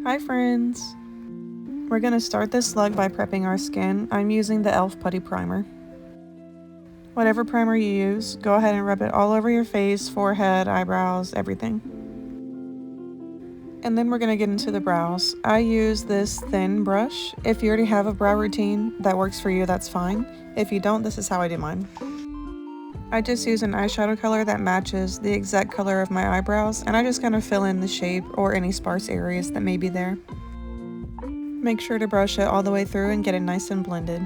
Hi friends! We're going to start this look by prepping our skin. I'm using the e.l.f. Putty Primer. Whatever primer you use, go ahead and rub it all over your face, forehead, eyebrows, everything. And then we're going to get into the brows. I use this thin brush. If you already have a brow routine that works for you, that's fine. If you don't, this is how I do mine. I just use an eyeshadow color that matches the exact color of my eyebrows, and I just kind of fill in the shape or any sparse areas that may be there. Make sure to brush it all the way through and get it nice and blended.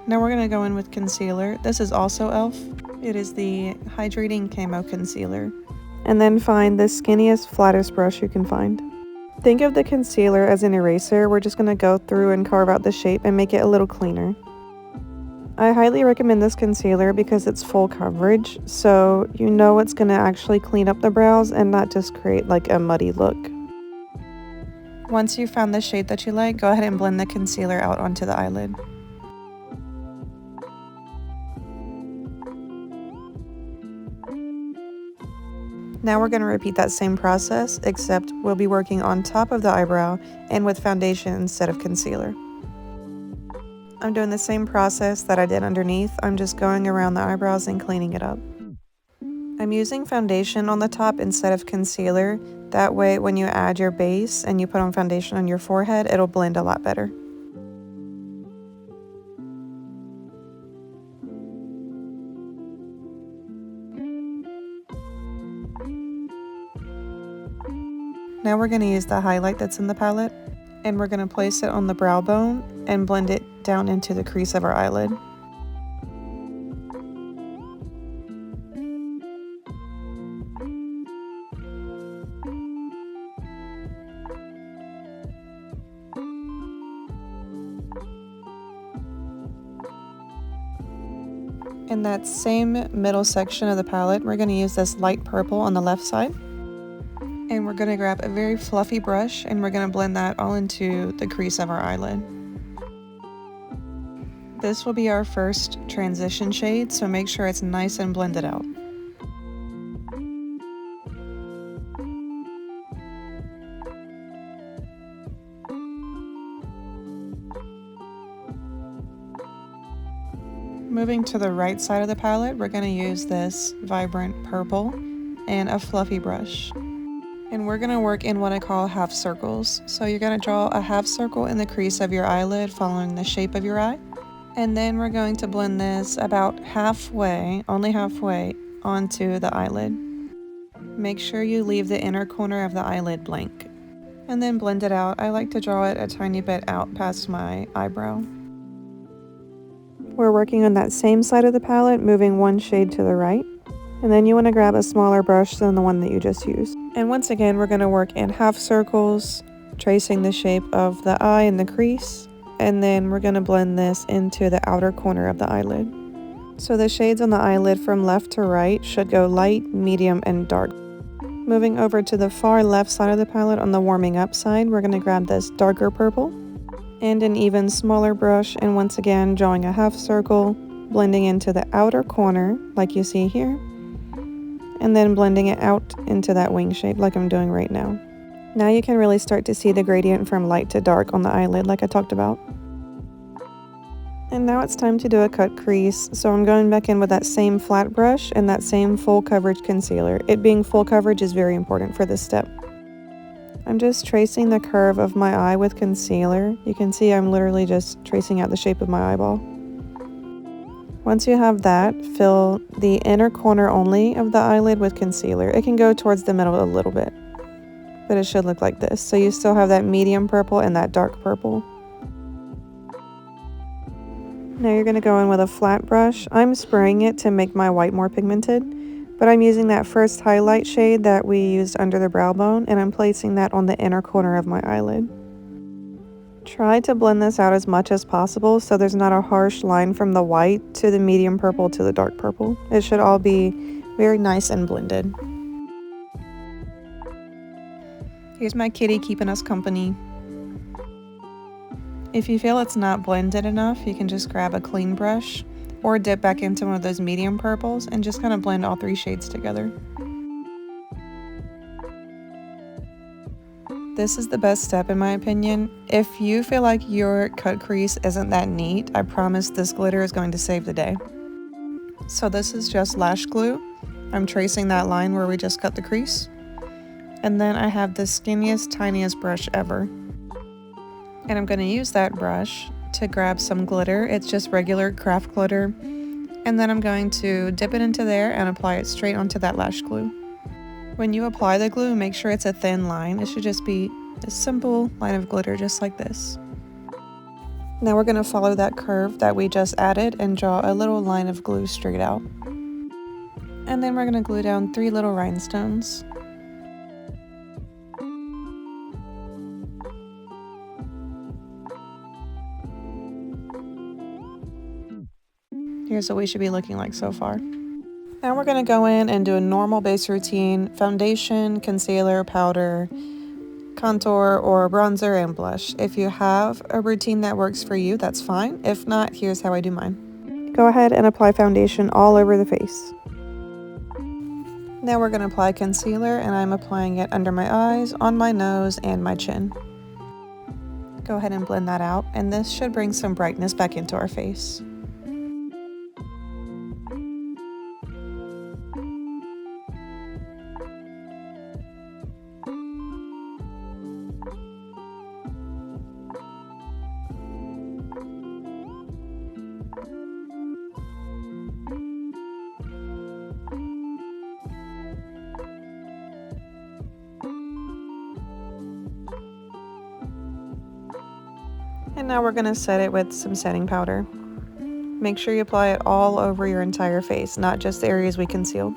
Now we're going to go in with concealer. This is also e.l.f. It is the Hydrating Camo Concealer. And then find the skinniest, flattest brush you can find. Think of the concealer as an eraser. We're just going to go through and carve out the shape and make it a little cleaner. I highly recommend this concealer because it's full coverage, so you know it's going to actually clean up the brows and not just create like a muddy look. Once you've found the shade that you like, go ahead and blend the concealer out onto the eyelid. Now we're going to repeat that same process, except we'll be working on top of the eyebrow and with foundation instead of concealer. I'm doing the same process that I did underneath. I'm just going around the eyebrows and cleaning it up. I'm using foundation on the top instead of concealer. That way when you add your base and you put on foundation on your forehead, it'll blend a lot better. Now we're going to use the highlight that's in the palette, and we're going to place it on the brow bone and blend it down into the crease of our eyelid. In that same middle section of the palette, we're going to use this light purple on the left side. And we're going to grab a very fluffy brush and we're going to blend that all into the crease of our eyelid. This will be our first transition shade, so make sure it's nice and blended out. Moving to the right side of the palette, we're going to use this vibrant purple and a fluffy brush. And we're going to work in what I call half circles. So you're going to draw a half circle in the crease of your eyelid following the shape of your eye. And then we're going to blend this about halfway, only halfway, onto the eyelid. Make sure you leave the inner corner of the eyelid blank. And then blend it out. I like to draw it a tiny bit out past my eyebrow. We're working on that same side of the palette, moving one shade to the right. And then you want to grab a smaller brush than the one that you just used. And once again, we're going to work in half circles, tracing the shape of the eye and the crease. And then we're going to blend this into the outer corner of the eyelid. So the shades on the eyelid from left to right should go light, medium, and dark. Moving over to the far left side of the palette on the warming up side, we're going to grab this darker purple and an even smaller brush. And once again, drawing a half circle, blending into the outer corner like you see here. And then blending it out into that wing shape like I'm doing right now. Now you can really start to see the gradient from light to dark on the eyelid like I talked about. And now it's time to do a cut crease, so I'm going back in with that same flat brush and that same full coverage concealer. It being full coverage is very important for this step. I'm just tracing the curve of my eye with concealer. You can see I'm literally just tracing out the shape of my eyeball. Once you have that, fill the inner corner only of the eyelid with concealer. It can go towards the middle a little bit, but it should look like this. So you still have that medium purple and that dark purple. Now you're going to go in with a flat brush. I'm spraying it to make my white more pigmented, but I'm using that first highlight shade that we used under the brow bone, and I'm placing that on the inner corner of my eyelid. Try to blend this out as much as possible so there's not a harsh line from the white to the medium purple to the dark purple. It should all be very nice and blended. Here's my kitty keeping us company. If you feel it's not blended enough, you can just grab a clean brush or dip back into one of those medium purples and just kind of blend all three shades together. This is the best step in my opinion. If you feel like your cut crease isn't that neat, I promise this glitter is going to save the day. So this is just lash glue. I'm tracing that line where we just cut the crease. And then I have the skinniest, tiniest brush ever. And I'm going to use that brush to grab some glitter. It's just regular craft glitter. And then I'm going to dip it into there and apply it straight onto that lash glue. When you apply the glue, make sure it's a thin line. It should just be a simple line of glitter just like this. Now we're going to follow that curve that we just added and draw a little line of glue straight out. And then we're going to glue down 3 little rhinestones. Here's what we should be looking like so far. Now we're going to go in and do a normal base routine: foundation, concealer, powder, contour, or bronzer, and blush. If you have a routine that works for you, that's fine. If not, here's how I do mine. Go ahead and apply foundation all over the face. Now we're going to apply concealer, and I'm applying it under my eyes, on my nose, and my chin. Go ahead and blend that out, and this should bring some brightness back into our face. And now we're going to set it with some setting powder. Make sure you apply it all over your entire face, not just the areas we concealed.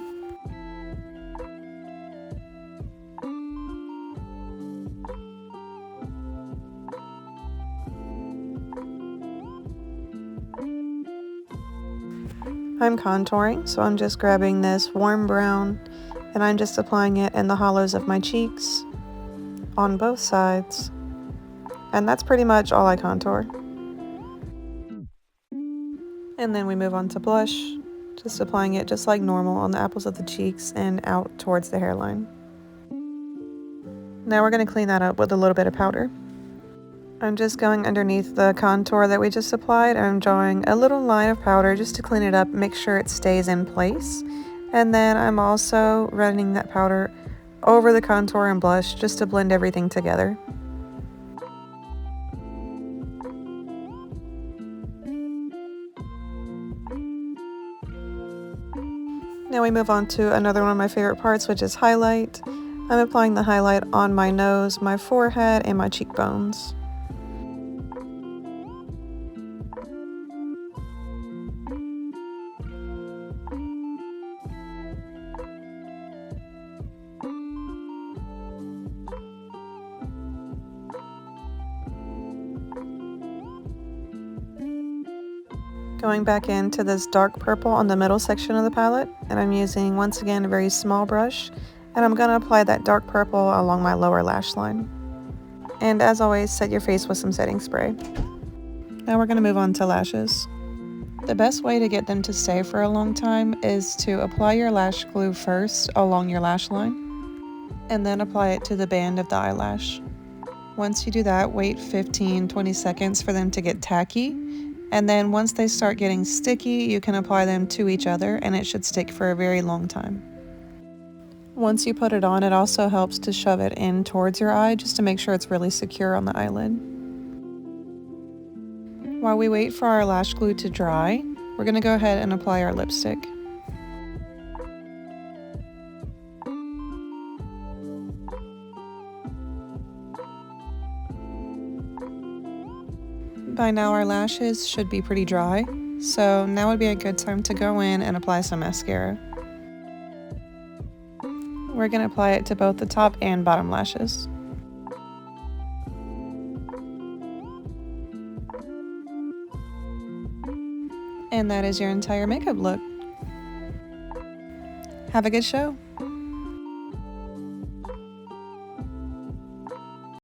I'm contouring, so I'm just grabbing this warm brown and I'm just applying it in the hollows of my cheeks on both sides. And that's pretty much all I contour. And then we move on to blush, just applying it just like normal on the apples of the cheeks and out towards the hairline. Now we're going to clean that up with a little bit of powder. I'm just going underneath the contour that we just applied, and I'm drawing a little line of powder just to clean it up, make sure it stays in place. And then I'm also running that powder over the contour and blush just to blend everything together. Now we move on to another one of my favorite parts, which is highlight. I'm applying the highlight on my nose, my forehead, and my cheekbones. Going back into this dark purple on the middle section of the palette, and I'm using, once again, a very small brush, and I'm going to apply that dark purple along my lower lash line. And as always, set your face with some setting spray. Now we're going to move on to lashes. The best way to get them to stay for a long time is to apply your lash glue first along your lash line, and then apply it to the band of the eyelash. Once you do that, wait 15-20 seconds for them to get tacky. And then once they start getting sticky, you can apply them to each other and it should stick for a very long time. Once you put it on, it also helps to shove it in towards your eye just to make sure it's really secure on the eyelid. While we wait for our lash glue to dry, we're going to go ahead and apply our lipstick. By now our lashes should be pretty dry, so now would be a good time to go in and apply some mascara. We're going to apply it to both the top and bottom lashes. And that is your entire makeup look. Have a good show!